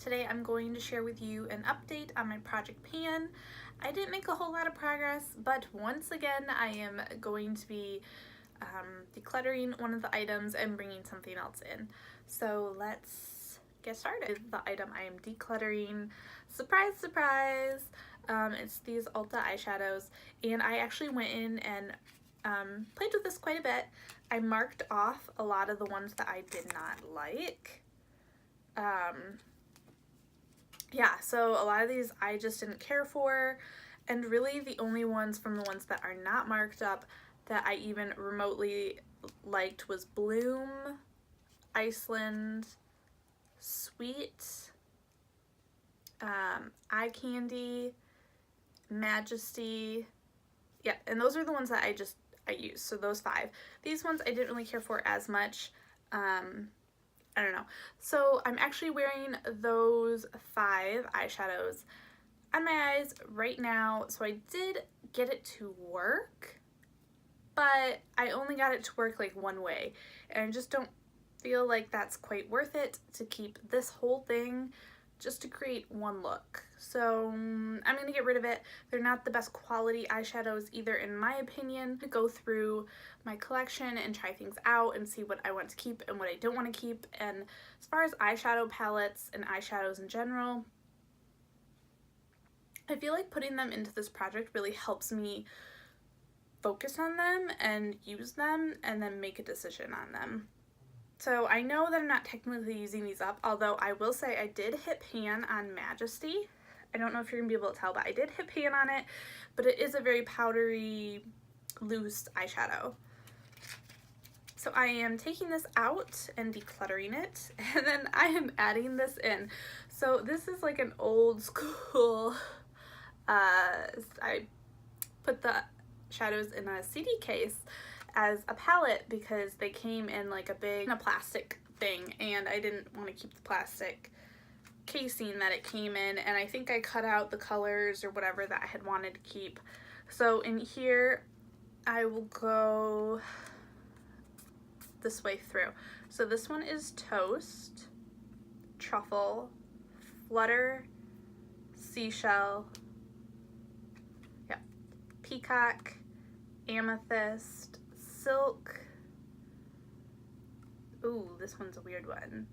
today I'm going to share with you an update on my project pan. I didn't make a whole lot of progress, but once again I am going to be decluttering one of the items and bringing something else in. So let's get started. The item I am decluttering, surprise, surprise, it's these Ulta eyeshadows, and I actually went in and played with this quite a bit. I marked off a lot of the ones that I did not like. Yeah, so a lot of these I just didn't care for, and really the only ones from the ones that are not marked up that I even remotely liked was Bloom, Iceland, Sweet, Eye Candy, Majesty. Yeah, and those are the ones that I used, so those 5. These ones I didn't really care for as much. I don't know. So I'm actually wearing those 5 eyeshadows on my eyes right now. So I did get it to work, but I only got it to work like one way, and I just don't feel like that's quite worth it to keep this whole thing just to create one look. So I'm gonna get rid of it. They're not the best quality eyeshadows either, in my opinion. To go through my collection and try things out and see what I want to keep and what I don't want to keep. And as far as eyeshadow palettes and eyeshadows in general, I feel like putting them into this project really helps me focus on them and use them and then make a decision on them. So I know that I'm not technically using these up, although I will say I did hit pan on Majesty. I don't know if you're gonna be able to tell, but I did hit pan on it, but it is a very powdery, loose eyeshadow. So I am taking this out and decluttering it, and then I am adding this in. So this is like an old school, I put the shadows in a CD case as a palette because they came in like a big plastic thing, and I didn't want to keep the plastic casing that it came in, and I think I cut out the colors or whatever that I had wanted to keep. So in here I will go this way through. So this one is Toast, Truffle, Flutter, Seashell, Peacock, Amethyst, Silk. Ooh, this one's a weird one.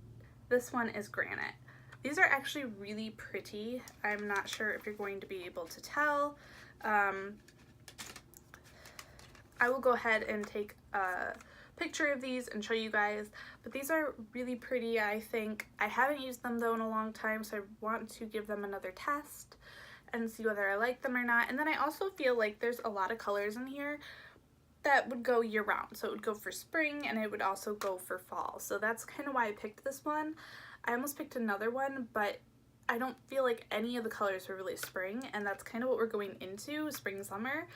This one is Granite. These are actually really pretty. I'm not sure if you're going to be able to tell. I will go ahead and take a picture of these and show you guys, but these are really pretty, I think. I haven't used them though in a long time, so I want to give them another test and see whether I like them or not. And then I also feel like there's a lot of colors in here that would go year round. So it would go for spring, and it would also go for fall. So that's kind of why I picked this one. I almost picked another one, but I don't feel like any of the colors were really spring, and that's kind of what we're going into, spring, summer.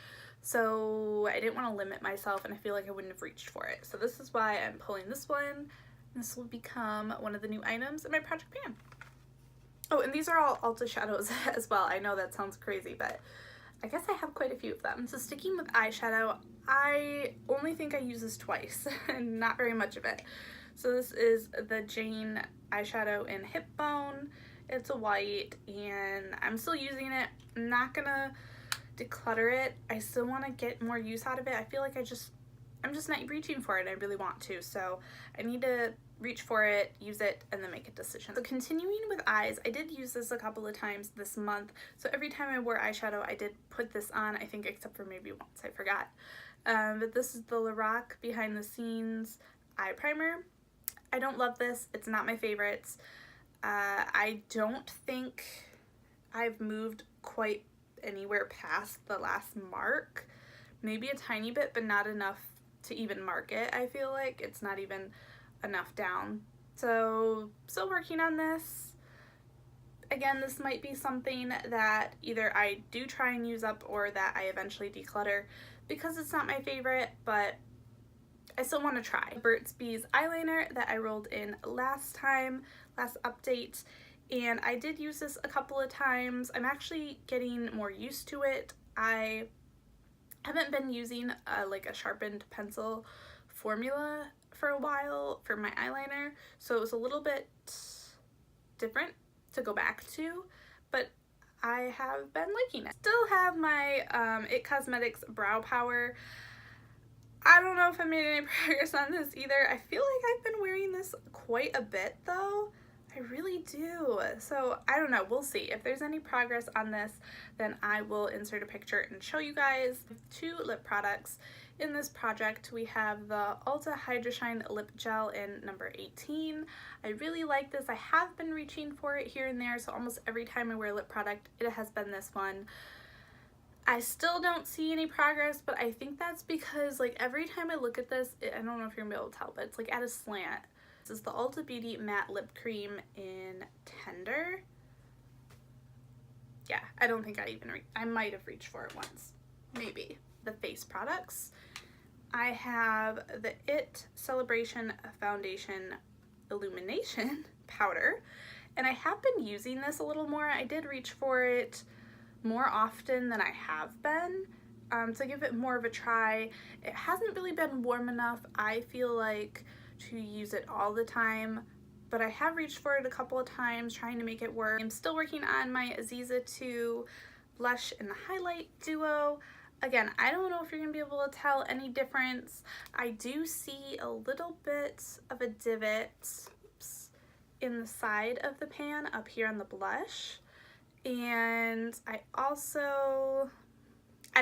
So I didn't want to limit myself, and I feel like I wouldn't have reached for it. So this is why I'm pulling this one. This will become one of the new items in my project pan. Oh, and these are all Ulta shadows as well. I know that sounds crazy, but I guess I have quite a few of them. So sticking with eyeshadow, I only think I use this twice and not very much of it. So this is the Jane eyeshadow in Hip Bone. It's a white, and I'm still using it. I'm not gonna declutter it. I still want to get more use out of it. I feel like I'm just not reaching for it. I really want to, so I need to reach for it, use it, and then make a decision. So continuing with eyes, I did use this a couple of times this month. So every time I wore eyeshadow, I did put this on, I think, except for maybe once, I forgot. But this is the Lorac Behind the Scenes Eye Primer. I don't love this. It's not my favorites. I don't think I've moved quite anywhere past the last mark. Maybe a tiny bit, but not enough to even mark it. I feel like it's not even enough down. So still working on this. Again, this might be something that either I do try and use up or that I eventually declutter because it's not my favorite, but I still want to try. Burt's Bees eyeliner that I rolled in last update, and I did use this a couple of times. I'm actually getting more used to it. I haven't been using like a sharpened pencil formula for a while for my eyeliner, so it was a little bit different to go back to, but I have been liking it. Still have my It Cosmetics Brow Power. I don't know if I made any progress on this either. I feel like I've been wearing this quite a bit though. I really do. So I don't know. We'll see. If there's any progress on this, then I will insert a picture and show you guys. 2 lip products in this project. We have the Ulta Hydra Shine Lip Gel in number 18. I really like this. I have been reaching for it here and there, so almost every time I wear a lip product, it has been this one. I still don't see any progress, but I think that's because like every time I look at this, I don't know if you're gonna be able to tell, but it's like at a slant. This is the Ulta Beauty Matte Lip Cream in Tender. Yeah, I don't think I might have reached for it once, maybe. The face products. I have the IT Celebration Foundation Illumination Powder, and I have been using this a little more. I did reach for it more often than I have been to give it more of a try. It hasn't really been warm enough, I feel like, to use it all the time, but I have reached for it a couple of times trying to make it work. I'm still working on my Aziza II blush and highlight duo. Again, I don't know if you're gonna be able to tell any difference. I do see a little bit of a divot, oops, in the side of the pan up here on the blush. And I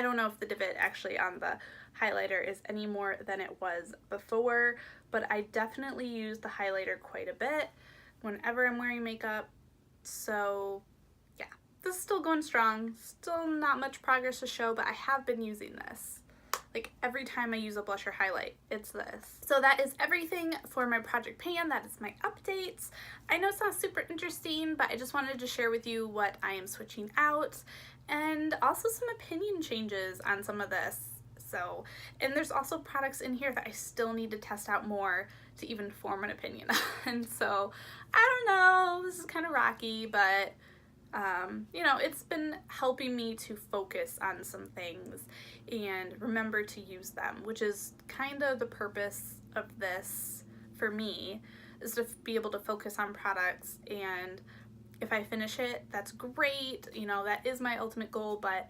don't know if the divot actually on the highlighter is any more than it was before, but I definitely use the highlighter quite a bit whenever I'm wearing makeup. So yeah, this is still going strong, still not much progress to show, but I have been using this. Like every time I use a blush or highlight, it's this. So that is everything for my project pan. That is my updates. I know it's not super interesting, but I just wanted to share with you what I am switching out and also some opinion changes on some of this. So, and there's also products in here that I still need to test out more to even form an opinion on. So I don't know, this is kind of rocky, but you know, it's been helping me to focus on some things and remember to use them, which is kind of the purpose of this for me, is to be able to focus on products, and if I finish it, that's great, you know, that is my ultimate goal, but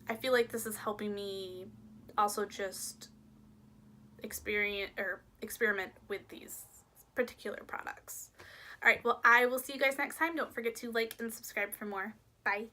I feel like this is helping me also just experiment with these particular products. All right, well, I will see you guys next time. Don't forget to like and subscribe for more. Bye.